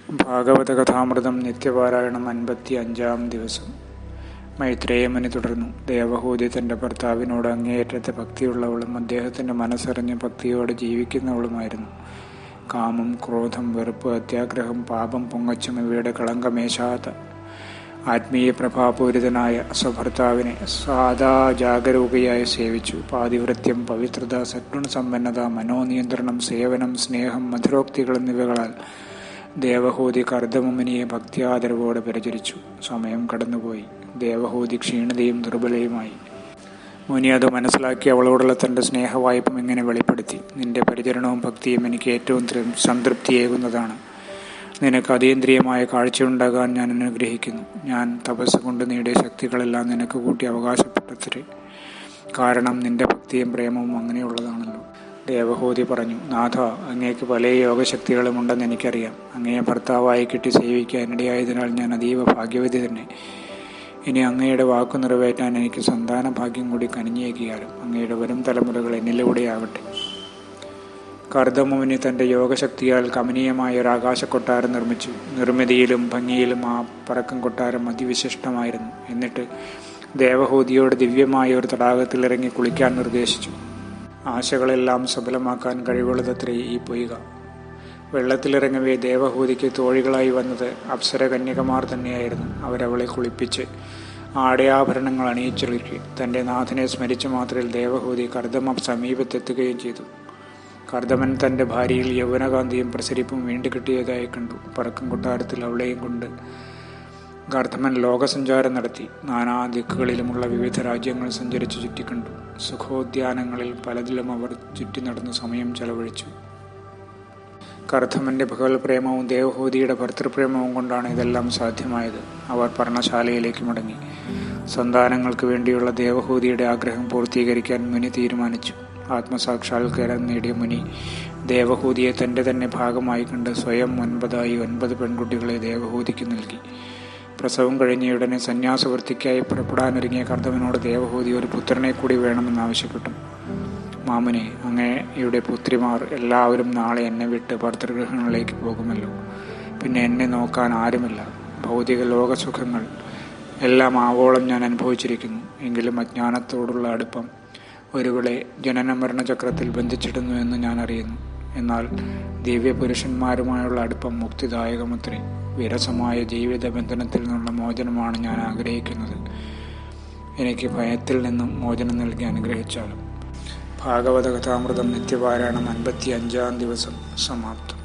ഭാഗവതകഥാമൃതം നിത്യപാരായണം 55-ാം ദിവസം. മൈത്രേയമുനി തുടർന്നു. ദേവഹൂതി തൻ്റെ ഭർത്താവിനോട് അങ്ങേയറ്റത്തെ ഭക്തിയുള്ളവളും അദ്ദേഹത്തിൻ്റെ മനസ്സറിഞ്ഞ് ഭക്തിയോടെ ജീവിക്കുന്നവളുമായിരുന്നു. കാമം, ക്രോധം, വെറുപ്പ്, അത്യാഗ്രഹം, പാപം, പൊങ്ങച്ചം ഇവയുടെ കളങ്കമേശാത്ത ആത്മീയ പ്രഭാപൂരിതനായ സ്വഭർത്താവിനെ സാദാ ജാഗരൂകയായി സേവിച്ചു. പാതിവൃത്യം, പവിത്രത, സദ്ഗുണസമ്പന്നത, മനോനിയന്ത്രണം, സേവനം, സ്നേഹം, മധുരോക്തികൾ എന്നിവകളാൽ ദേവഹൂതി കർദമമുനിയെ ഭക്തിയാദരവോടെ പരിചരിച്ചു. സമയം കടന്നുപോയി. ദേവഹൂതി ക്ഷീണിതയും ദുർബലയുമായി. മുനി അത് മനസ്സിലാക്കി അവളോടുള്ള തൻ്റെ സ്നേഹവായ്പം ഇങ്ങനെ വെളിപ്പെടുത്തി. നിന്റെ പരിചരണവും ഭക്തിയും എനിക്ക് ഏറ്റവും സംതൃപ്തിയേകുന്നതാണ്. നിനക്ക് അതീന്ദ്രിയമായ കാഴ്ചയുണ്ടാകാൻ ഞാൻ അനുഗ്രഹിക്കുന്നു. ഞാൻ തപസ് കൊണ്ട് നേടിയ ശക്തികളെല്ലാം നിനക്ക് കൂട്ടി അവകാശപ്പെട്ടത്രേ. കാരണം നിന്റെ ഭക്തിയും പ്രേമവും അങ്ങനെയുള്ളതാണല്ലോ. ദേവഹൂതി പറഞ്ഞു, നാഥ, അങ്ങേക്ക് പല യോഗശക്തികളും ഉണ്ടെന്ന് എനിക്കറിയാം. അങ്ങയെ ഭർത്താവായി കിട്ടി സേവിക്കാൻ ഇടയായതിനാൽ ഞാൻ അതീവ ഭാഗ്യവതി തന്നെ. ഇനി അങ്ങയുടെ വാക്കു നിറവേറ്റാൻ എനിക്ക് സന്താന ഭാഗ്യം കൂടി കനിഞ്ഞേകിയാലും അങ്ങയുടെ വരും തലമുറകൾ എന്നിലൂടെയാകട്ടെ. കർദമമുനി തൻ്റെ യോഗശക്തിയാൽ കമനീയമായ ഒരു ആകാശക്കൊട്ടാരം നിർമ്മിച്ചു. നിർമ്മിതിയിലും ഭംഗിയിലും ആ പറക്കം കൊട്ടാരം അതിവിശിഷ്ടമായിരുന്നു. എന്നിട്ട് ദേവഹൂതിയോട് ദിവ്യമായ ഒരു തടാകത്തിലിറങ്ങി കുളിക്കാൻ നിർദ്ദേശിച്ചു. ആശകളെല്ലാം സഫലമാക്കാൻ കഴിവുള്ളതത്രേ ഈ പൊയ്ക. വെള്ളത്തിലിറങ്ങവേ ദേവഹൂതിക്ക് തോഴികളായി വന്നത് അപ്സരകന്യകമാർ തന്നെയായിരുന്നു. അവരവളെ കുളിപ്പിച്ച് ആടയാഭരണങ്ങൾ അണിയിച്ചൊരുക്കി. തൻ്റെ നാഥനെ സ്മരിച്ച മാത്രയിൽ ദേവഹൂതി കർദമ സമീപത്തെത്തുകയും ചെയ്തു. കർദമൻ തൻ്റെ ഭാര്യയിൽ യൗവനകാന്തിയും പ്രസരിപ്പും വീണ്ടുകിട്ടിയതായി കണ്ടു. പറക്കം കൊട്ടാരത്തിൽ അവളെയും കൊണ്ട് കർദമൻ ലോകസഞ്ചാരം നടത്തി. നാനാ ദിക്കുകളിലുമുള്ള വിവിധ രാജ്യങ്ങൾ സഞ്ചരിച്ചു ചുറ്റിക്കണ്ടു. സുഖോദ്യാനങ്ങളിൽ പലതിലും അവർ ചുറ്റി നടന്ന് സമയം ചെലവഴിച്ചു. കർദമൻ്റെ ഭഗവത് പ്രേമവും ദേവഹൂതിയുടെ ഭർത്തൃപ്രേമവും കൊണ്ടാണ് ഇതെല്ലാം സാധ്യമായത്. അവർ പർണശാലയിലേക്ക് മടങ്ങി. സന്താനങ്ങൾക്ക് വേണ്ടിയുള്ള ദേവഹൂതിയുടെ ആഗ്രഹം പൂർത്തീകരിക്കാൻ മുനി തീരുമാനിച്ചു. ആത്മസാക്ഷാത്കാരം നേടിയ മുനി ദേവഹൂതിയെ തൻ്റെ തന്നെ ഭാഗമായി കണ്ട് സ്വയം 9 പെൺകുട്ടികളെ ദേവഹൂതിക്ക് നൽകി. പ്രസവം കഴിഞ്ഞയുടനെ സന്യാസവൃത്തിക്കായി പുറപ്പെടാനൊരുങ്ങിയ കർദമനോട് ദേവഹൂതി ഒരു പുത്രനെ കൂടി വേണമെന്നാവശ്യപ്പെട്ടു. മാമുനെ, അങ്ങയുടെ പുത്രിമാർ എല്ലാവരും നാളെ എന്നെ വിട്ട് ഭർതൃഗൃഹങ്ങളിലേക്ക് പോകുമല്ലോ. പിന്നെ എന്നെ നോക്കാൻ ആരുമില്ല. ഭൗതിക ലോകസുഖങ്ങൾ എല്ലാം ആവോളം ഞാൻ അനുഭവിച്ചിരിക്കുന്നു. എങ്കിലും അജ്ഞാനത്തോടുള്ള അടുപ്പം ഒരുവളെ ജനനമരണ ചക്രത്തിൽ ബന്ധിച്ചിടുന്നു എന്ന് ഞാൻ അറിയുന്നു. എന്നാൽ ദിവ്യപുരുഷന്മാരുമായുള്ള അടുപ്പം മുക്തിദായകമത്രേ. വിരസമായ ജീവിത ബന്ധനത്തിൽ നിന്നുള്ള മോചനമാണ് ഞാൻ ആഗ്രഹിക്കുന്നത്. എനിക്ക് ഭയത്തിൽ നിന്നും മോചനം നൽകി അനുഗ്രഹിച്ചാലും. ഭാഗവത കഥാമൃതം നിത്യപാരായണം 55-ാം ദിവസം സമാപ്തം.